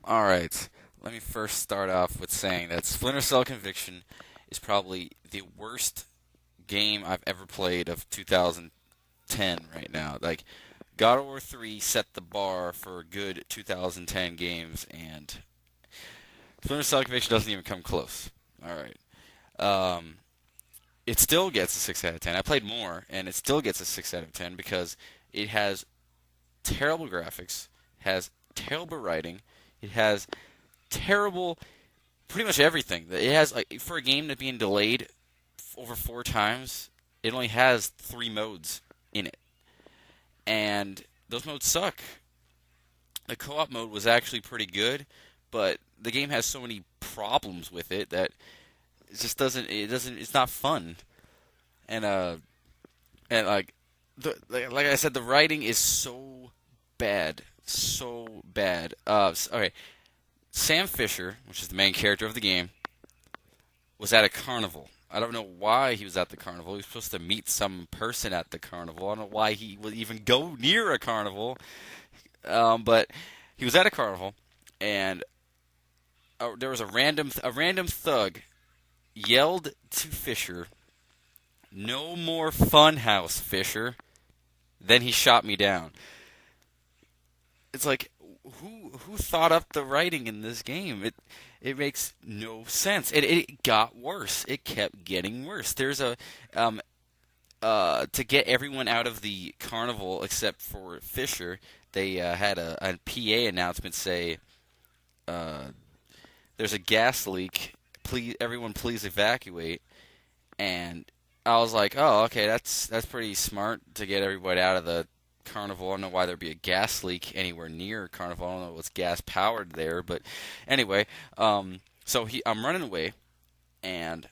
Alright, let me first start off with saying that Splinter Cell Conviction is probably the worst game I've ever played of 2010 right now. Like, God of War 3 set the bar for good 2010 games, and Splinter Cell Conviction doesn't even come close. Alright. Um, it still gets a 6 out of 10. I played more, and it still gets a 6 out of 10 because it has terrible graphics, has terrible writing, it has terrible, pretty much everything. It has, like, for a game that being delayed over 4 times, it only has 3 modes in it, and those modes suck. The co-op mode was actually pretty good, but the game has so many problems with it that it just doesn't. It doesn't. It's not fun, and like, like I said, the writing is so bad, so bad. Okay, Sam Fisher, which is the main character of the game, was at a carnival. I don't know why he was at the carnival. He was supposed to meet some person at the carnival. I don't know why he would even go near a carnival. But he was at a carnival, and there was a random thug yelled to Fisher, "No more Funhouse, Fisher." Then he shot me down. It's like, who thought up the writing in this game? It makes no sense. It got worse. It kept getting worse. There's a to get everyone out of the carnival except for Fisher. They had a PA announcement say, "There's a gas leak. Please, everyone, please evacuate." And I was like, "Oh, okay, that's pretty smart to get everybody out of the carnival. I don't know why there'd be a gas leak anywhere near carnival. I don't know what's gas powered there, but anyway, I'm running away, and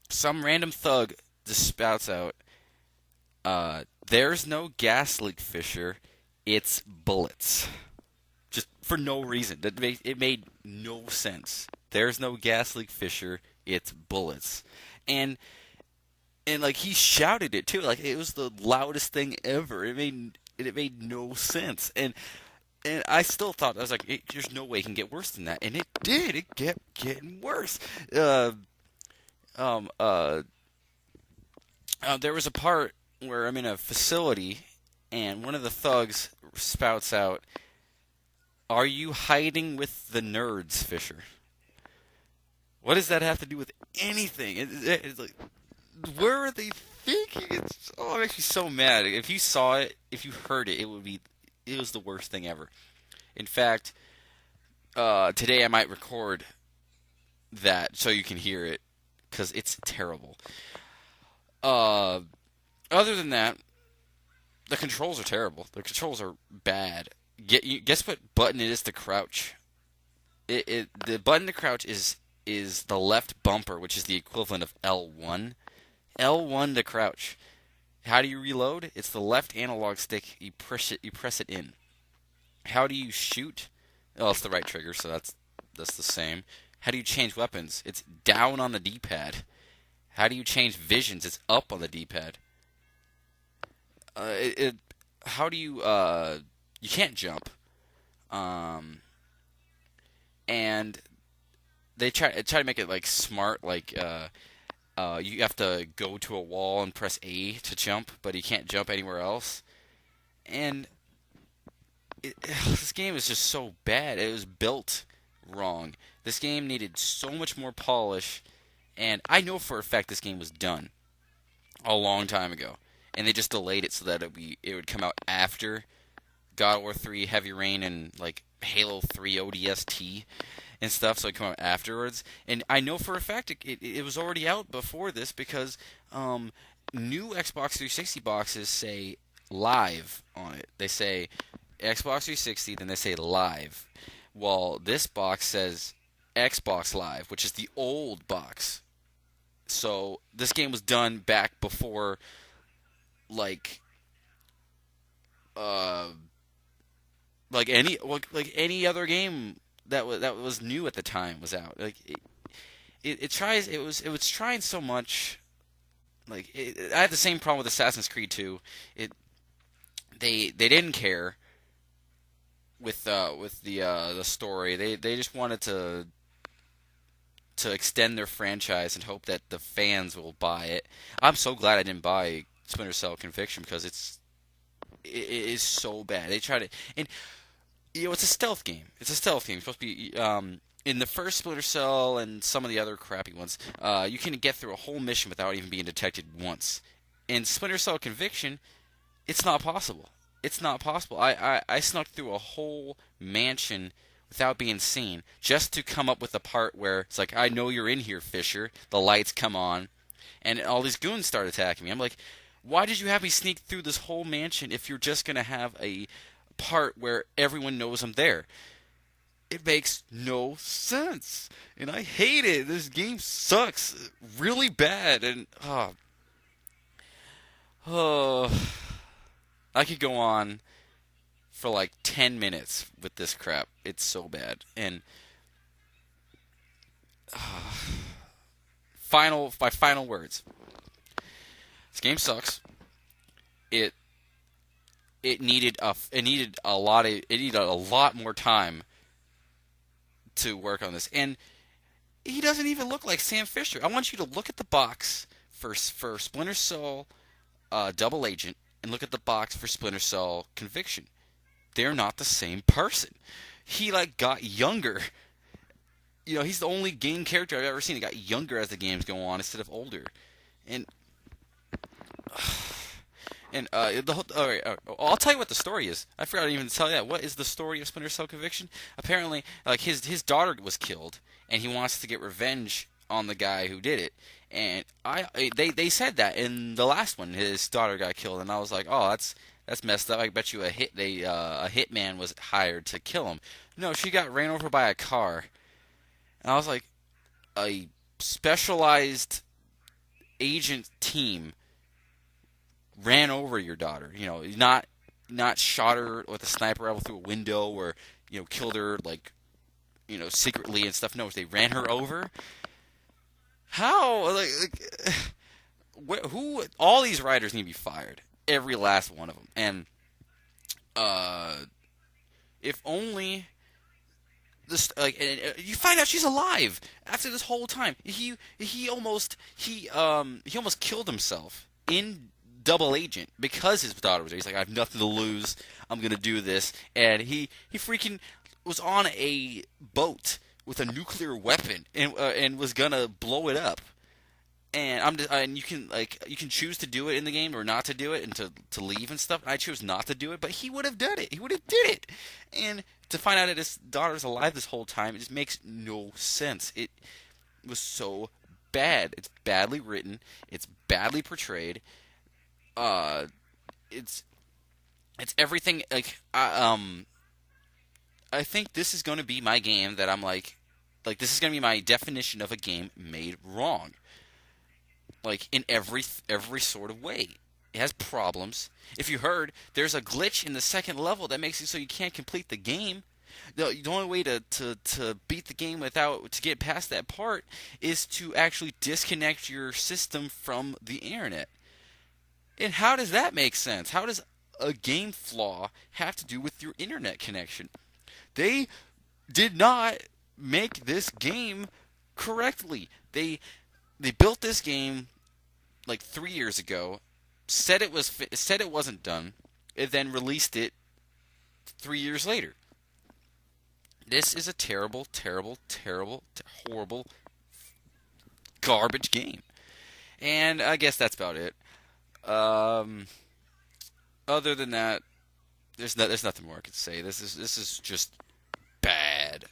some random thug just spouts out, "There's no gas leak, Fisher. It's bullets." Just for no reason. It made no sense. There's no gas leak, Fisher. It's bullets, and like he shouted it too. Like it was the loudest thing ever. It made no sense, and I still thought, I was like, there's no way it can get worse than that, and it did. It kept getting worse. Uh, um, uh, there was a part where I'm in a facility, and one of the thugs spouts out, "Are you hiding with the nerds, Fisher?" What does that have to do with anything? It's like, where are they thinking? I'm actually so mad. If you saw it, if you heard it, it was the worst thing ever. In fact, today I might record that so you can hear it because it's terrible. Uh, Other than that, the controls are terrible. The controls are bad. Guess what button it is to crouch? The button to crouch is the left bumper, which is the equivalent of L1. L1 to crouch. How do you reload? It's the left analog stick. You press it in. How do you shoot? Oh, it's the right trigger, so that's the same. How do you change weapons? It's down on the D-pad. How do you change visions? It's up on the D-pad. How do you you can't jump. Um and they try to make it like smart, like you have to go to a wall and press A to jump, but you can't jump anywhere else. And this game is just so bad. It was built wrong. This game needed so much more polish, and I know for a fact this game was done a long time ago, and they just delayed it so that it would come out after God of War 3 Heavy Rain and like Halo 3 ODST and stuff, so it come out afterwards. And I know for a fact it was already out before this because new Xbox 360 boxes say live on it. They say Xbox 360, then they say live. Well, this box says Xbox Live, which is the old box. So this game was done back before, like, uh, any other game that was new at the time was out. Like it was trying so much. Like I had the same problem with Assassin's Creed 2. They didn't care with the story. They just wanted to extend their franchise and hope that the fans will buy it. I'm so glad I didn't buy Splinter Cell Conviction because it is so bad. They try to, and it's a stealth game. It's a stealth game. It's supposed to be in the first Splinter Cell and some of the other crappy ones. You can get through a whole mission without even being detected once. In Splinter Cell Conviction, it's not possible. It's not possible. I snuck through a whole mansion without being seen just to come up with a part where it's like, I know you're in here, Fisher. The lights come on, and all these goons start attacking me. I'm like, why did you have me sneak through this whole mansion if you're just going to have a part where everyone knows I'm there? It makes no sense. And I hate it. This game sucks really bad. And, oh, I could go on for like 10 minutes with this crap. It's so bad. And my final words. This game sucks. It needed a lot more time to work on this. And he doesn't even look like Sam Fisher. I want you to look at the box for Splinter Cell Double Agent and look at the box for Splinter Cell Conviction. They're not the same person. He got younger. He's the only game character I've ever seen that got younger as the games go on instead of older. And all right, I'll tell you what the story is. I forgot to even tell you that. What is the story of Splinter Cell Conviction? Apparently, his daughter was killed, and he wants to get revenge on the guy who did it. And they said that in the last one, his daughter got killed, and I was like, oh, that's messed up. I bet you a hitman was hired to kill him. No, she got ran over by a car, and I was like, a specialized agent team ran over your daughter. Not shot her with a sniper rifle through a window or killed her secretly and stuff. No, they ran her over. How? Who? All these writers need to be fired. Every last one of them. And if only this you find out she's alive after this whole time. He almost killed himself in Double Agent because his daughter was there. He's like, I have nothing to lose. I'm gonna do this, and he freaking was on a boat with a nuclear weapon and was gonna blow it up. And you can choose to do it in the game or not to do it and to leave and stuff. I chose not to do it, but he would have done it. He would have did it. And to find out that his daughter's alive this whole time, it just makes no sense. It was so bad. It's badly written. It's badly portrayed. It's everything. I think this is going to be my game that I'm like this is going to be my definition of a game made wrong. In every sort of way. It has problems. If you heard, there's a glitch in the second level that makes it so you can't complete the game. The only way to beat the game to get past that part is to actually disconnect your system from the internet. And how does that make sense? How does a game flaw have to do with your internet connection? They did not make this game correctly. They built this game 3 years ago, said it wasn't done, and then released it 3 years later. This is a terrible, terrible, terrible, horrible, garbage game. And I guess that's about it. Other than that, there's nothing more I could say. This is just bad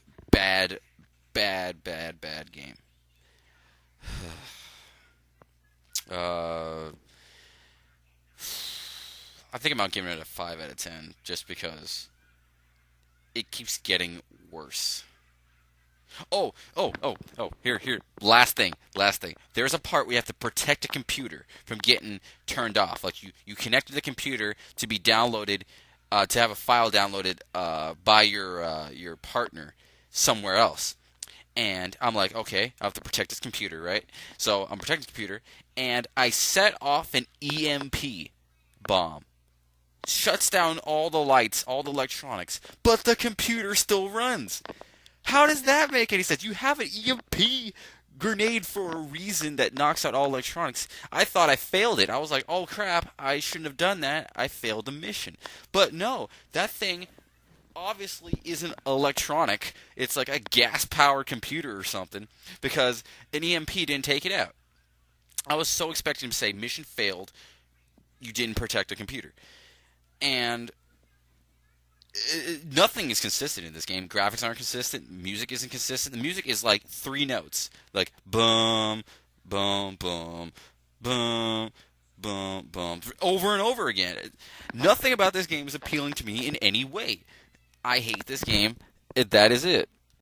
game. I think I'm not giving it a 5 out of 10 just because it keeps getting worse. Oh, here. Last thing. There's a part where you have to protect a computer from getting turned off. You connected the computer to be downloaded, to have a file downloaded by your partner somewhere else. And I'm like, okay, I have to protect this computer, right? So I'm protecting the computer, and I set off an EMP bomb. shuts down all the lights, all the electronics, but the computer still runs. How does that make any sense? You have an EMP grenade for a reason that knocks out all electronics. I thought I failed it. I was like, oh crap, I shouldn't have done that. I failed the mission. But no, that thing obviously isn't electronic. It's like a gas powered computer or something because an EMP didn't take it out. I was so expecting him to say, mission failed, you didn't protect a computer. And nothing is consistent in this game. Graphics aren't consistent. Music isn't consistent. The music is like three notes, like boom, boom, boom, boom, boom, boom, over and over again. Nothing about this game is appealing to me in any way. I hate this game. That is it.